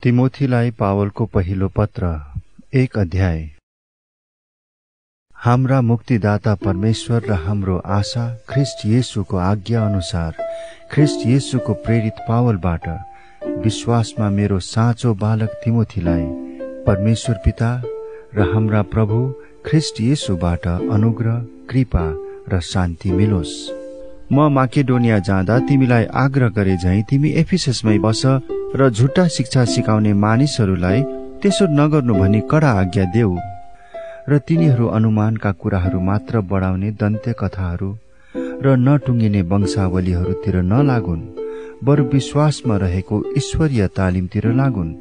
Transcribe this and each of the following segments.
तिमोथीलाई पावलको पहिलो पत्र 1 अध्याय। हाम्रा मुक्तिदाता परमेश्वर र हाम्रो आशा ख्रिस्ट येशूको आज्ञा अनुसार ख्रिस्ट येशूको प्रेरित पावलबाट विश्वासमा मेरो साँचो बालक तिमोथीलाई परमेश्वर पिता र हाम्रा प्रभु ख्रिस्ट येशूबाट अनुग्रह, कृपा र शान्ति मिलोस्। म माकेडोनिया जाँदा तिमीलाई आग्रह गरे झैं तिमी एफिससमै बस र झुट्टा शिक्षा सिकाउने मानिसहरूलाई त्यसो नगर्नु भनी कडा आज्ञा देऊ र तिनीहरू अनुमानका कुराहरू मात्र बढाउने दन्त्य कथाहरू र नटुङ्गिने वंशावलीहरूतिर नलागुन्, बरु विश्वासमा रहेको ईश्वरीय तालिमतिर लागुन्।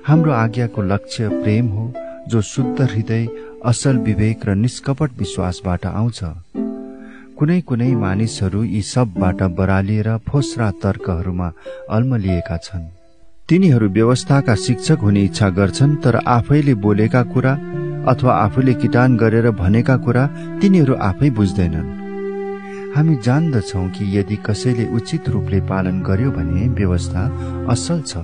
हाम्रो आज्ञाको लक्ष्य प्रेम हो, जो शुद्ध हृदय, असल विवेक र निष्कपट विश्वासबाट आउँछ। कुनै कुनै मानिसहरू यी सबबाट बरालिएर फोस्रा तर्कहरूमा अल्मलिएका छन्। तिनीहरू व्यवस्थाका शिक्षक हुने इच्छा गर्छन्, तर आफैले बोलेका कुरा अथवा आफूले किटान गरेर भनेका कुरा तिनीहरू आफै बुझ्दैनन्। हामी जान्दछौं कि यदि कसैले उचित रूपले पालन गर्यो भने व्यवस्था असल छ।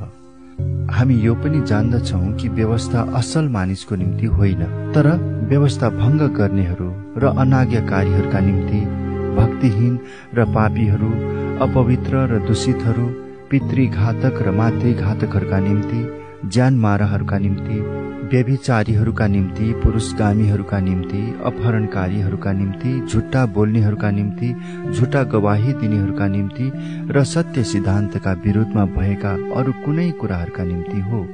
हामी यो पनि जान्दछौं कि व्यवस्था असल मानिसको निम्ति होइन, तर व्यवस्था भंग गर्नेहरू र अनाज्ञाकारीहरूका निम्ति, भक्तिहीन र पापीहरू, अपवित्र र दूषितहरू, पितृघातक र मातृघातकहरूका निम्ति, ज्यानमाराहरूका निम्ति, व्यभिचारीहरूका निम्ति, पुरुषगामीहरूका निम्ति, अपहरणकारीहरूका निम्ति, झुट्टा बोल्नेहरूका निम्ति, झुट्टा गवाही दिनेहरूका निम्ति र सत्य सिद्धान्तका विरुद्धमा भएका अरू कुनै कुराहरूका निम्ति हो।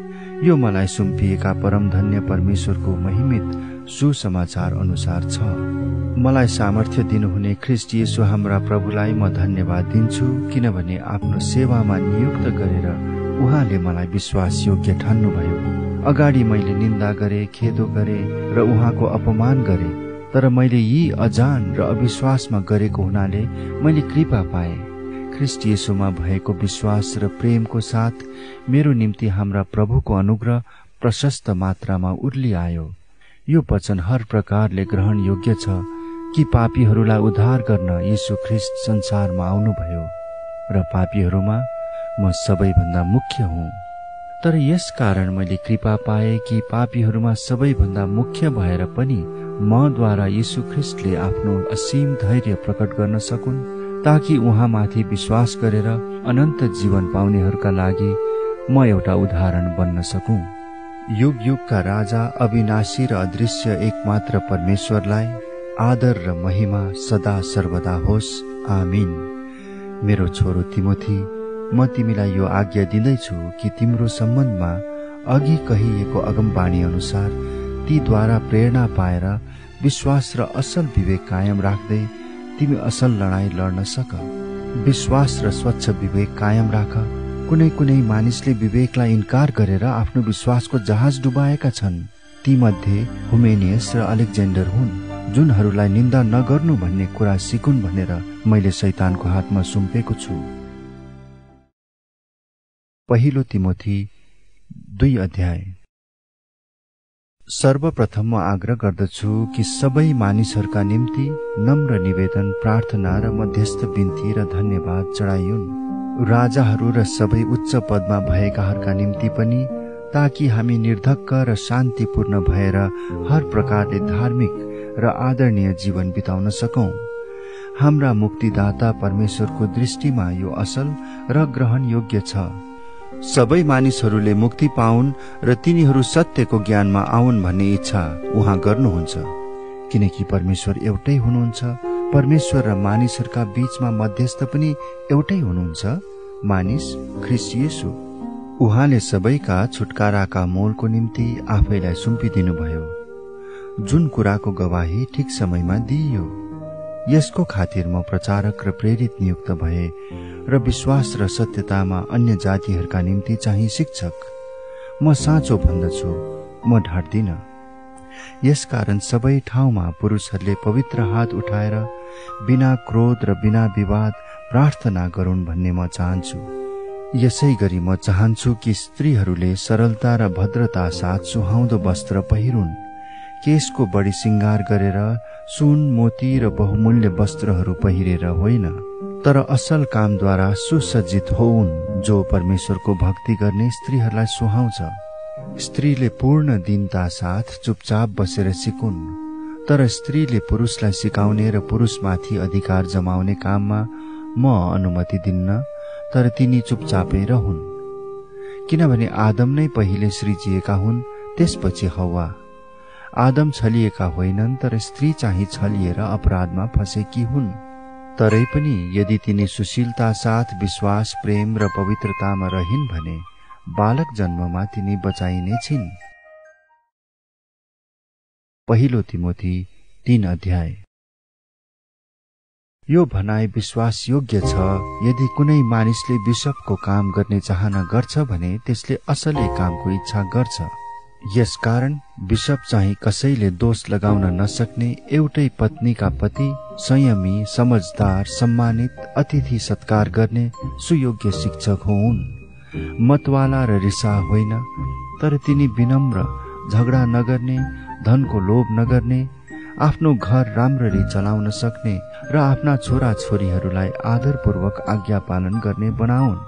यो मलाई सुम्पिएका परमधन्य परमेश्वरको महिमित सुसमाचार अनुसार छ। मलाई सामर्थ्य दिनुहुने ख्रिस्ट येशू हाम्रा प्रभुलाई म धन्यवाद दिन्छु, किनभने आफ्नो सेवामा नियुक्त गरेर उहाँले मलाई विश्वास योग्य ठान्नुभयो। अगाडि मैले निन्दा गरे, खेदो गरे र उहाँको अपमान गरे, तर मैले यी अजान र अविश्वासमा गरेको हुनाले मैले कृपा पाए। ख्रिस्ट येशूमा भएको विश्वास र प्रेमको साथ मेरो निम्ति हाम्रा प्रभुको अनुग्रह प्रशस्त मात्रामा उर्ली आयो। यो वचन हर प्रकारले ग्रहण योग्य छ कि पापीहरूलाई उद्धार गर्न येशू ख्रिस्ट संसारमा आउनुभयो र पापीहरूमा म सबैभन्दा मुख्य हुँ। तर यस कारण मैले कृपा पाए कि पापीहरूमा सबैभन्दा मुख्य भएर पनि मद्वारा येशू ख्रिस्टले आफ्नो असीम धैर्य प्रकट गर्न सकुन्, ताकि उहाँमाथि विश्वास गरेर अनन्त जीवन पाउनेहरूका लागि म एउटा उदाहरण बन्न सकूं। युग युगका राजा, अविनाशी र अदृश्य एकमात्र परमेश्वरलाई आदर र महिमा सदा सर्वदा होस्। आमीन। मेरो छोरो तिमोथी, म तिमीलाई यो आज्ञा दिँदैछु कि तिम्रो सम्बन्धमा अघि कहिएको अगमबाणी अनुसार तीद्वारा प्रेरणा पाएर विश्वास र असल विवेक कायम राख्दै तिमी असल लडाईँ लड्न सक। विश्वास र स्वच्छ विवेक कायम राख। कुनै कुनै मानिसले विवेकलाई इन्कार गरेर आफ्नो विश्वासको जहाज डुबाएका छन्। ती मध्ये हुमेनियस र अलेक्जेन्डर हुन्, जुनहरूलाई निन्दा नगर्नु भन्ने कुरा सिकुन् भनेर मैले शैतानको हातमा सुम्पेको छु। पहिलो तिमोथी 2 अध्याय। सर्वप्रथम म आग्रह गर्दछु कि सबै मानिसहरूका निम्ति नम्र निवेदन, प्रार्थना र मध्यस्थ बिन्ती र धन्यवाद चढाइयुन्, राजाहरू र सबै उच्च पदमा भएकाहरूका निम्ति पनि, ताकि हामी निर्धक्क र शान्तिपूर्ण भएर हर प्रकारले धार्मिक र आदरणीय जीवन बिताउन सकौं। हाम्रा मुक्तिदाता परमेश्वरको दृष्टिमा यो असल र ग्रहण योग्य छ। सबै मानिसहरूले मुक्ति पाउन् र तिनीहरू सत्यको ज्ञानमा आउन् भन्ने इच्छा उहाँ गर्नुहुन्छ, किनकि परमेश्वर एउटै हुनुहुन्छ। परमेश्वर र मानिसहरूका बीचमा मध्यस्थ पनि एउटै हुनुहुन्छ, मानिस ख्रिस्ट येशू। उहाँले सबैका छुटकाराका मोलको निम्ति आफैलाई सुम्पिदिनुभयो, जुन कुराको गवाही ठिक समयमा दिइयो। यसको खातिर म प्रचारक र प्रेरित नियुक्त भए र विश्वास र सत्यतामा अन्य जातिहरूका निम्ति चाहिँ शिक्षक। म साँचो भन्दछु, म ढाट्दिन। यसकारण सबै ठाउँमा पुरुषहरूले पवित्र हात उठाएर बिना क्रोध र बिना विवाद प्रार्थना गरून् भन्ने म चाहन्छु। यसै गरी म चाहन्छु कि स्त्रीहरूले सरलता र भद्रता साथ सुहाउँदो वस्त्र पहिरून्, केशको बढी श्रृंगार गरेर सुन, मोती र बहुमूल्य वस्त्रहरू पहिरेर होइन, तर असल कामद्वारा सुसज्जित होउन् जो परमेश्वरको भक्ति गर्ने स्त्रीहरूलाई सुहाउँछ। स्त्रीले पूर्ण दीनता साथ चुपचाप बसेर सिकुन्, तर स्त्रीले पुरुषलाई सिकाउने र पुरुषमाथि अधिकार जमाउने काममा म अनुमति दिन्न, तर तिनी चुपचापै रहुन्। किनभने आदम नै पहिले सृजिएका हुन्, त्यसपछि हव्वा। आदम छलिएका होइनन्, तर स्त्री चाहिँ छलिएर अपराधमा फसेकी हुन्। तरै पनि यदि तिनी सुशीलता साथ विश्वास, प्रेम र पवित्रतामा रहिन् भने बालक जन्ममा तिनी बचाइने छिन्। पहिलो तिमोथी 3 अध्याय। यो भनाइ विश्वास योग्य छ। यदि कुनै मानिसले बिशपको काम गर्ने चाहना गर्छ भने त्यसले असलै कामको इच्छा गर्छ। यसकारण बिशप चाहिँ कसैले दोष लगाउन नसक्ने एउटै पत्नीका पति, संयमी, समझदार, सम्मानित, अतिथि सत्कार गर्ने सुयोग्य शिक्षक हुन्। मतवाला र रिसा होइन, तर तिनी विनम्र, झगडा नगर्ने, धनको लोभ नगर्ने, आफ्नो घर राम्ररी चलाउन सक्ने र आफ्ना छोरा छोरीहरूलाई आदरपूर्वक आज्ञा पालन गर्ने बनाउन्।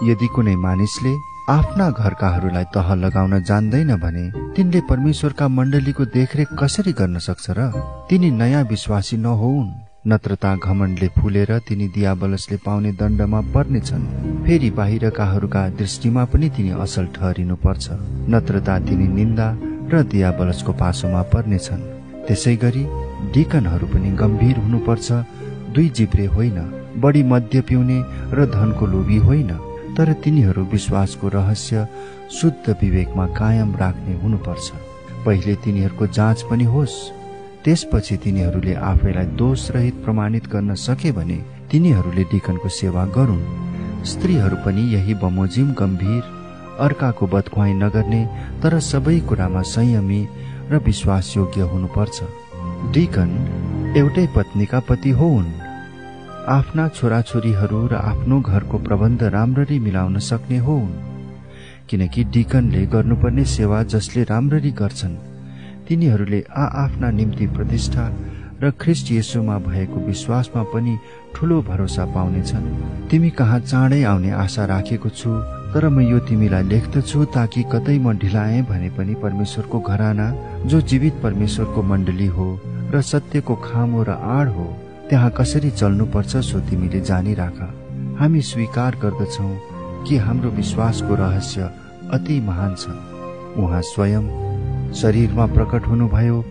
यदि कुनै मानिसले आफ्ना घरकाहरूलाई तह लगाउन जान्दैन भने तिनले परमेश्वरका मण्डलीको देखरेख कसरी गर्न सक्छ र? तिनी नयाँ विश्वासी नहोउन्, नत्रता घमण्डले फुलेर तिनी दियाबलसले पाउने दण्डमा पर्नेछन्। फेरि बाहिरकाहरूका दृष्टिमा पनि तिनी असल ठहरिनु पर्छ, नत्रता तिनी निन्दा र दियाबलसको पासोमा पर्नेछन्। त्यसै गरी डिकनहरू पनि गम्भीर हुनुपर्छ, दुई जिब्रे होइन, बढी मद्य पिउने र धनको लोभी होइन, तर तिनीहरू विश्वासको रहस्य शुद्ध विवेकमा कायम राख्ने हुनुपर्छ। पहिले तिनीहरूको जाँच पनि होस्, त्यसपछि तिनीहरूले आफैलाई दोषरहित प्रमाणित गर्न सके भने तिनीहरूले डिकनको सेवा गरून्। स्त्रीहरू पनि यही बमोजिम गम्भीर, अर्काको बदख्वाई नगर्ने, तर सबै कुरामा संयमी र विश्वास योग्य हुनुपर्छ। डिकन एउटै पत्नीका पति होउन्, आफ्ना छोराछोरीहरू र आफ्नो घरको प्रबन्ध राम्ररी मिलाउन सक्ने होउन्। किनकि डिकनले गर्नुपर्ने सेवा जसले राम्ररी गर्छन् तिनीहरूले आफ्ना निम्ति प्रतिष्ठा र ख्रीष्ट येशूमा भएको विश्वासमा पनि ठूलो भरोसा पाउनेछन्। तिमी कहाँ चाँडै आउने आशा राखेको छु, तर म यो तिमीलाई लेख्दछु ताकि कतै म ढिलाएँ भने पनि परमेश्वरको घराना जो जीवित परमेश्वरको मण्डली हो र सत्यको खामो र आड हो त्यहाँ कसरी चल्नुपर्छ सो तिमीले जानिराख। हामी स्वीकार गर्दछौ कि हाम्रो विश्वासको रहस्य अति महान छ। उहाँ स्वयं शरीरमा प्रकट हुनुभयो,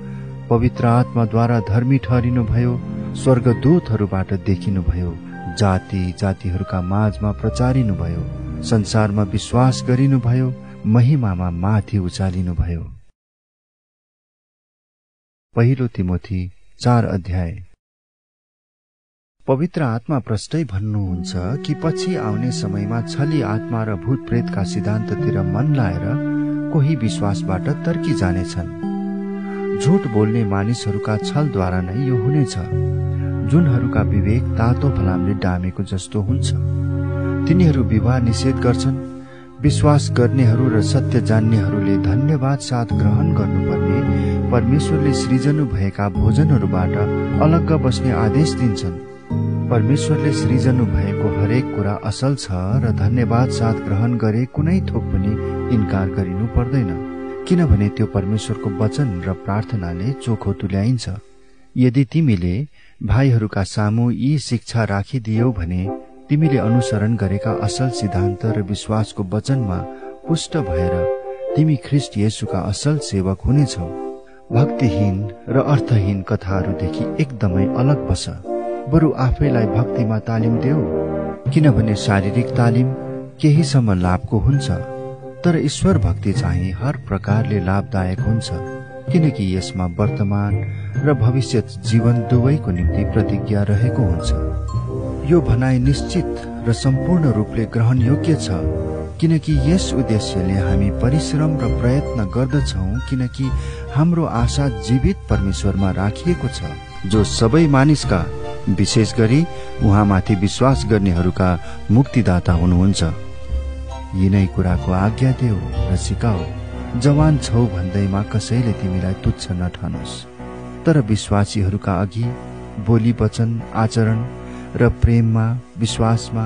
पवित्र आत्माद्वारा धर्मी ठहरिनुभयो, स्वर्गदूतहरूबाट देखिनुभयो, जाति जातिहरूका माझमा प्रचारिनुभयो, संसारमा विश्वास गरिनुभयो, महिमामा माथि उचालिनुभयो। पहिलो तिमोथी 4 अध्याय। पवित्र आत्मा प्रष्टै भन्नुहुन्छ कि पछि आउने समयमा छली आत्मा र भूत प्रेतका सिद्धान्ततिर मन लाएर कोही विश्वासबाट तर्की जानेछन्। झुट बोल्ने मानिसहरूका छलद्वारा नै यो हुनेछ, जुनहरूका विवेक तातो फलामले डामेको जस्तो हुन्छ। तिनीहरू विवाह निषेध गर्छन्। विश्वास गर्नेहरू र सत्य जान्नेहरूले धन्यवाद साथ ग्रहण गर्नुपर्ने परमेश्वरले सृजनु भएका भोजनहरूबाट अलग्ग बस्ने आदेश दिन्छन्। परमेश्वरले सृजनु भएको हरेक कुरा असल छ र धन्यवाद साथ ग्रहण गरे कुनै थोक पनि इन्कार गरिनु पर्दैन, किनभने त्यो परमेश्वरको वचन र प्रार्थनाले चोखो तुल्याइन्छ। यदि तिमीले भाइहरूका सामु यी शिक्षा राखिदियौ भने तिमीले अनुसरण गरेका असल सिद्धान्त र विश्वासको वचनमा पुष्ट भएर तिमी ख्रीष्ट येशूका असल सेवक हुनेछौ। भक्तिहीन र अर्थहीन कथाहरूदेखि एकदमै अलग बस। बरु आफैलाई भक्तिमा तालिम देऊ, किनभने शारीरिक तालिम केहीसम्म लाभको हुन्छ, तर ईश्वर भक्ति चाहिँ हर प्रकारले लाभदायक हुन्छ, किनकि यसमा वर्तमान र भविष्य जीवन दुवैको निम्ति प्रतिज्ञा रहेको हुन्छ। यो भनाइ निश्चित र सम्पूर्ण रूपले ग्रहण योग्य छ, किनकि यस उद्देश्यले हामी परिश्रम र प्रयत्न गर्दछौं, किनकि हाम्रो आशा जीवित परमेश्वरमा राखिएको छ, जो सबै मानिसका विशेष गरी उहाँमाथि विश्वास गर्नेहरूका मुक्तिदाता हुनुहुन्छ। यिनै कुराको आज्ञा देऊ र सिकाऊ। जवान छौ भन्दैमा कसैले तिमीलाई तुच्छ नठानोस्, तर विश्वासीहरूका अघि बोली वचन, आचरण र प्रेममा, विश्वासमा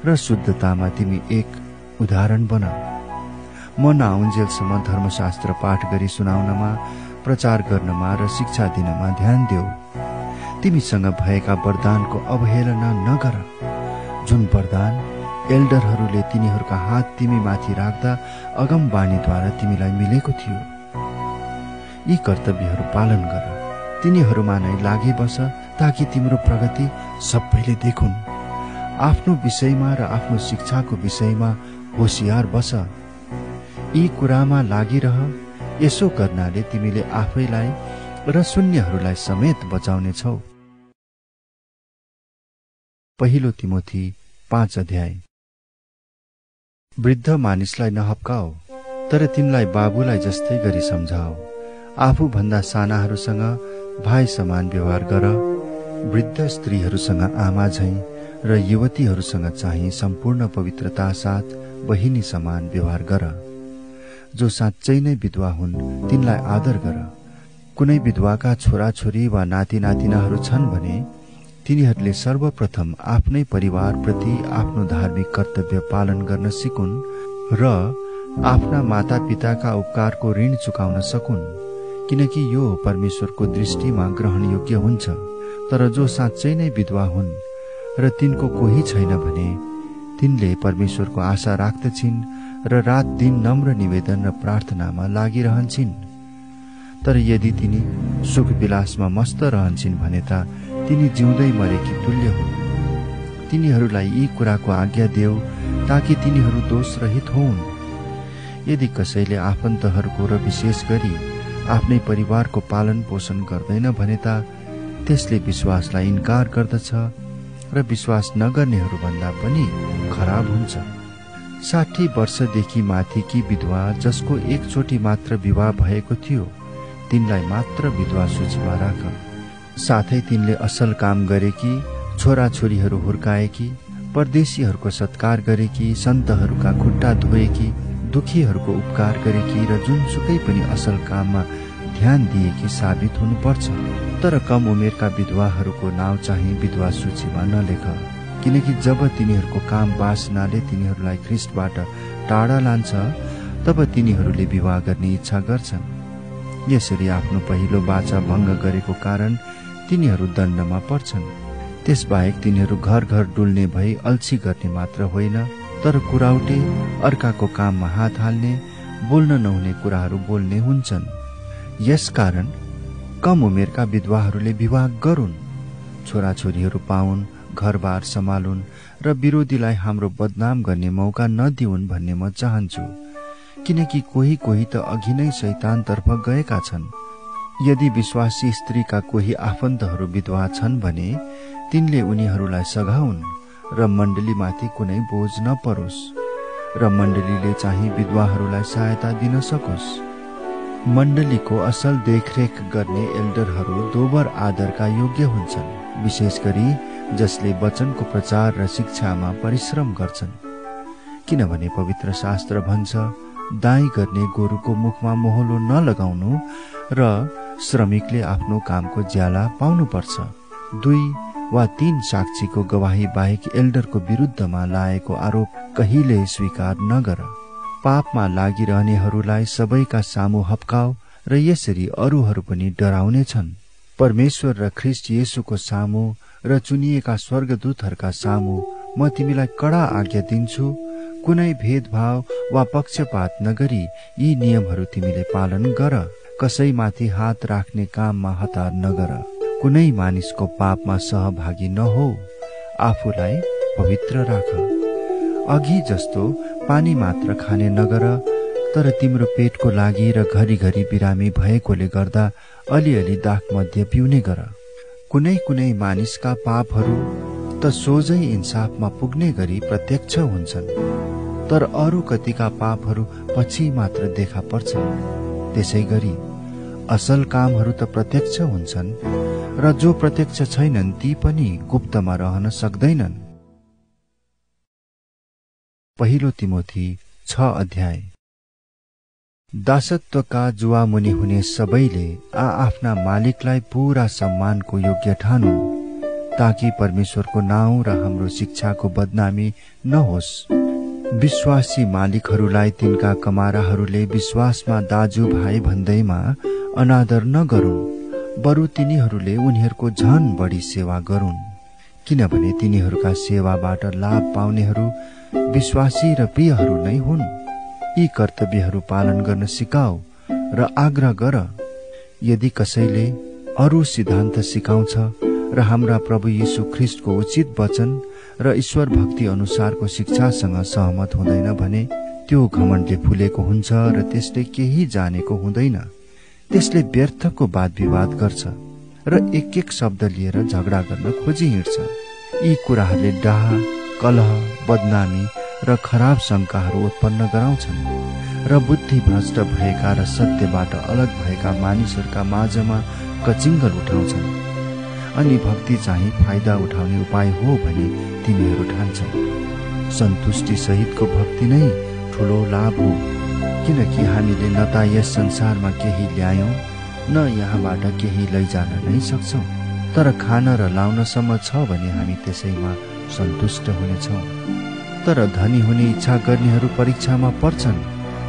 र शुद्धतामा तिमी एक उदाहरण बन। म नआउन्जेलसम्म धर्मशास्त्र पाठ गरी सुनाउनमा, प्रचार गर्नमा र शिक्षा दिनमा ध्यान देऊ। तिमीसँग भएका वरदानको अवहेलना नगर, जुन वरदान एल्डरहरूले तिनीहरूका हात तिमीमाथि राख्दा अगमवाणीद्वारा तिमीलाई मिलेको थियो। यी कर्तव्यहरू पालन गर, तिनीहरूमा नै लागे बस, ताकि तिम्रो प्रगति सबैले देखुन्। आफ्नो विषयमा र आफ्नो शिक्षाको विषयमा होशियार बस। यी कुरामा लागिरह। यसो गर्नाले तिमीले आफैलाई र शून्यहरूलाई समेत बचाउनेछौ। पहिलो तिमोथी 5 अध्याय। वृद्ध मानिसलाई नहप्काओ, तर तिनलाई बाबुलाई जस्तै गरी सम्झाओ। आफूभन्दा सानाहरूसँग भाइ समान व्यवहार गर। वृद्ध स्त्रीहरूसँग आमा झैं र युवतीहरूसँग चाहिँ सम्पूर्ण पवित्रता साथ बहिनी समान व्यवहार गर। जो साँच्चै नै विधवा हुन् तिनलाई आदर गर। कुनै विधवाका छोराछोरी वा नाति नातिनाहरू छन् भने तिनीहरूले सर्वप्रथम आफ्नै परिवारप्रति आफ्नो धार्मिक कर्तव्य पालन गर्न सिकुन् र आफ्ना मातापिताका उपकारको ऋण चुकाउन सकुन्, किनकि यो परमेश्वरको दृष्टिमा ग्रहणयोग्य हुन्छ। तर जो साँच्चै नै विधवा हुन् र तिनको कोही छैन भने तिनले परमेश्वरको आशा राख्दछिन् र रात दिन नम्र निवेदन र प्रार्थनामा लागिरहन्छन्। तर यदि तिनी सुख विलासमा मस्त रहन्छन् भने त तिनी जिउँदै मरेकी तुल्य हुन्। तिनीहरूलाई यी कुराको आज्ञा देऊ ताकि तिनीहरू दोषरहित होउन्। यदि कसैले आफन्तहरूको र विशेष गरी आफ्नै परिवारको पालन पोषण गर्दैन भने त त्यसले विश्वासलाई इन्कार गर्दछ र विश्वास नगर्नेहरू भन्दा पनि खराब हुन्छ। 60 वर्षदेखि माथिकी विधवा जसको एकचोटि मात्र विवाह भएको थियो तिनलाई मात्र विधवा सूचीमा राख। साथै तिनले असल काम गरेकी, छोराछोरीहरू हुर्काएकी, परदेशीहरूको सत्कार गरेकी, सन्तहरूका खुट्टा धोएकी, दुखीहरूको उपकार गरेकी र जुनसुकै पनि असल काममा ध्यान दिएकी साबित हुनुपर्छ। तर कम उमेरका विधवाहरूको नाउँ चाहिँ विधवा सूचीमा नलेख, किनकि जब तिनीहरूको काम वासनाले तिनीहरूलाई ख्रिस्टबाट टाढा लान्छ तब तिनीहरूले विवाह गर्ने इच्छा गर्छन्। यसरी आफ्नो पहिलो वाचा भङ्ग गरेको कारण तिनीहरू दण्डमा पर्छन्। त्यसबाहेक तिनीहरू घर घर डुल्ने भई अल्छी गर्ने मात्र होइन, तर कुराउटे, अर्काको काममा हात हाल्ने, बोल्न नहुने कुराहरू बोल्ने हुन्छन्। यसकारण कम उमेरका विधवाहरूले विवाह गरून्, छोराछोरीहरू पाउन्, घरबार सम्हालुन् र विरोधीलाई हाम्रो बदनाम गर्ने मौका नदिउन् भन्ने म चाहन्छु, किनकि कोही कोही त अघि नै शैतानतर्फ गएका छन्। यदि विश्वासी स्त्रीका कोही आफन्तहरू विधवा छन् भने तिनले उनीहरूलाई सघाउन् र मण्डलीमाथि कुनै बोझ नपरोस् र मण्डलीले चाहिँ विधवाहरूलाई सहायता दिन सकोस्। मण्डलीको असल देखरेख गर्ने एल्डरहरू दोबर आदरका योग्य हुन्छन्, विशेष गरी जसले वचनको प्रचार र शिक्षामा परिश्रम गर्छन्। किनभने पवित्र शास्त्र भन्छ, दाई गर्ने गोरुको मुखमा मोहलो नलगाउनु र श्रमिकले आफ्नो कामको ज्याला पाउनुपर्छ। 2 वा 3 साक्षीको गवाही बाहेक एल्डरको विरुद्धमा लागेको आरोप कहिले स्वीकार नगर। पापमा लागिरहनेहरूलाई सबैका सामु हप्काओ र यसरी अरूहरू पनि डराउने छन्। परमेश्वर र ख्रिस्ट येशूको सामु र चुनिएका स्वर्गदूतहरूका सामु म तिमीलाई कडा आज्ञा दिन्छु, कुनै भेदभाव वा पक्षपात नगरी यी नियमहरू तिमीले पालन गर। कसैमाथि हात राख्ने काममा हतार नगर, कुनै मानिसको पापमा सहभागी नहो, आफूलाई पवित्र राख। अघि जस्तो पानी मात्र खाने नगर, तर तिम्रो पेटको लागि र घरिघरि बिरामी भएकोले गर्दा अलिअलि दाखमध्य पिउने गर। कुनै कुनै मानिसका पापहरू त सोझै इन्साफमा पुग्ने गरी प्रत्यक्ष हुन्छन्, तर अरू कतिका पापहरू पछि मात्र देखा पर्छन्। त्यसै गरी असल कामहरू त प्रत्यक्ष हुन्छन् र जो प्रत्यक्ष छैनन् ती पनि गुप्तमा रहन सक्दैनन्। पहिलो तिमोथी 6 अध्याय। दासत्वका जुवामुनि हुने सबैले आफ्ना मालिकलाई पूरा सम्मानको योग्य ठानुन्, ताकि परमेश्वरको नाउँ र हाम्रो शिक्षाको बदनामी नहोस्। विश्वासी मालिकहरूलाई तिनका कमाराहरूले विश्वासमा दाजुभाइ भन्दैमा अनादर नगरून्, बरु तिनीहरूले उनीहरूको झन बढी सेवा गरून्, किनभने तिनीहरूका सेवाबाट लाभ पाउनेहरू विश्वासी र प्रियहरू नै हुन्। यी कर्तव्यहरू पालन गर्न सिकाऊ र आग्रह गर। यदि कसैले अरू सिद्धान्त सिकाउँछ र हाम्रा प्रभु येशू ख्रिस्टको उचित वचन र ईश्वर भक्ति अनुसारको शिक्षासँग सहमत हुँदैन भने त्यो घमण्डले फुलेको हुन्छ र त्यसले केही जानेको हुँदैन। त्यसले व्यर्थको वाद विवाद गर्छ र एक एक शब्द लिएर झगडा गर्न खोजी हिँड्छ। यी कुराहरूले डाह, कलह, बदनामी र खराब शंकाहरू उत्पन्न गराउँछन् र बुद्धि भ्रष्ट भएका र सत्यबाट अलग भएका मानिसहरूका माझमा कचिङ्गल उठाउँछन्। अनि भक्ति चाहिँ फाइदा उठाउने उपाय हो भने तिनीहरू ठान्छन्। सन्तुष्टि सहितको भक्ति नै ठूलो लाभ हो, किनकि हामीले न त यस संसारमा केही ल्यायौं न यहाँबाट केही लैजान नै सक्छौं। तर खान र लाउनसम्म छ भने हामी त्यसैमा सन्तुष्ट हुनेछौं। तर धनी हुने इच्छा गर्नेहरू परीक्षामा पर्छन्,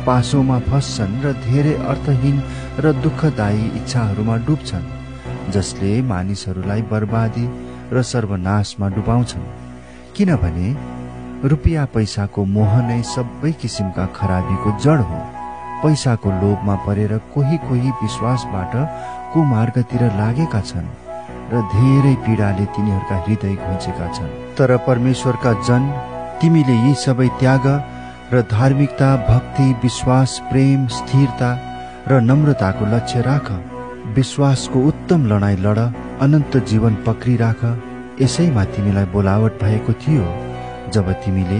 पासोमा फस्छन् र धेरै अर्थहीन र दुःखदायी इच्छाहरूमा डुब्छन्, जसले मानिसहरूलाई बर्बादी र सर्वनाशमा डुबाउँछन्। किनभने रुपियाँ पैसाको मोह नै सबै किसिमका खराबीको जड हो। पैसाको लोभमा परेर कोही कोही विश्वासबाट कुमार्गतिर लागेका छन् र धेरै पीडाले तिनीहरूका हृदय घुँचेका छन्। तर परमेश्वरका जन, तिमीले यी सबै त्याग र धार्मिकता, भक्ति, विश्वास, प्रेम, स्थिरता र नम्रताको लक्ष्य राख। विश्वासको उत्तम लडाईँ लड, अनन्त जीवन पक्री राख। यसैमा तिमीलाई बोलावट भएको थियो जब तिमीले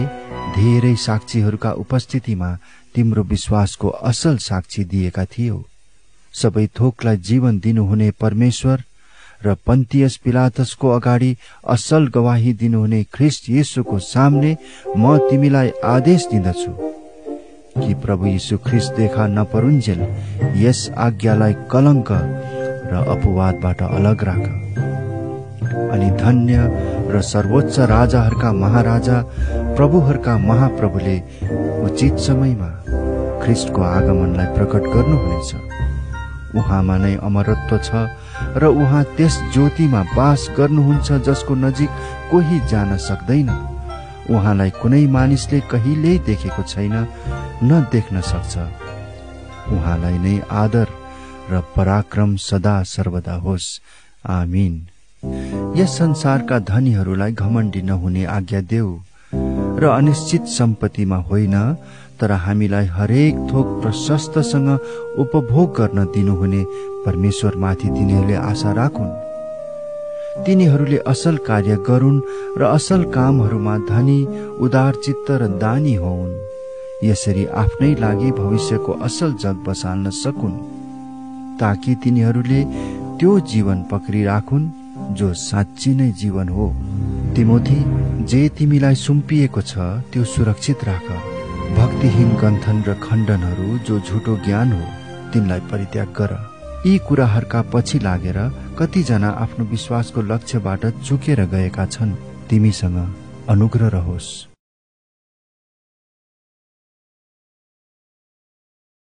धेरै साक्षीहरूका उपस्थितिमा तिम्रो विश्वासको असल साक्षी दिएका थियौ। सबै थोकलाई जीवन दिनुहुने परमेश्वर र पन्तियस पिलातसको अगाडि असल गवाही दिनुहुने ख्रिस्ट येशूको सामने म तिमीलाई आदेश दिँदछु कि प्रभु येशू ख्रिस्ट देखा नपरुन्जेल यस आज्ञालाई कलंक र अपवादबाट अलग राख। अनि धन्य र सर्वोच्च राजाहरूका महाराजा, प्रभुहरूका महाप्रभुले उचित समयमा ख्रिस्टको आगमनलाई प्रकट गर्नुहुनेछ। उहाँमा नै अमरत्व छ र उहाँ त्यस ज्योतिमा वास गर्नुहुन्छ जसको नजिक कोही जान सक्दैन। उहाँलाई कुनै मानिसले कहिल्यै देखेको छैन, न देख्न सक्छ। उहाँलाई नै आदर र पराक्रम सदा सर्वदा होस्। आमीन। यस संसारका धनीहरूलाई घमण्डी नहुने आज्ञा देऊ र अनिश्चित सम्पत्तिमा होइन, तर हामीलाई हरेक थोक प्रशस्तसँग उपभोग गर्न दिनुहुने परमेश्वरमाथि तिनीहरूले आशा राखुन्। तिनीहरूले असल कार्य गरून् र असल कामहरूमा धनी, उदारचित्त र दानी होउन्। यसरी आफ्नै लागि भविष्यको असल जग बसाल्न सकुन्, ताकि तिनीहरूले त्यो जीवन पक्री राखुन् जो साँच्ची नै जीवन हो। तिमोथी, जे तिमीलाई सुम्पिएको छ त्यो सुरक्षित राख। भक्तिहीन गन्थन र खण्डनहरू जो झुटो ज्ञान हो तिनलाई परित्याग गर। यी कुराहरूका पछि लागेर कतिजना आफ्नो विश्वासको लक्ष्यबाट चुकेर गएका छन्। तिमीसँग अनुग्रह रहोस्।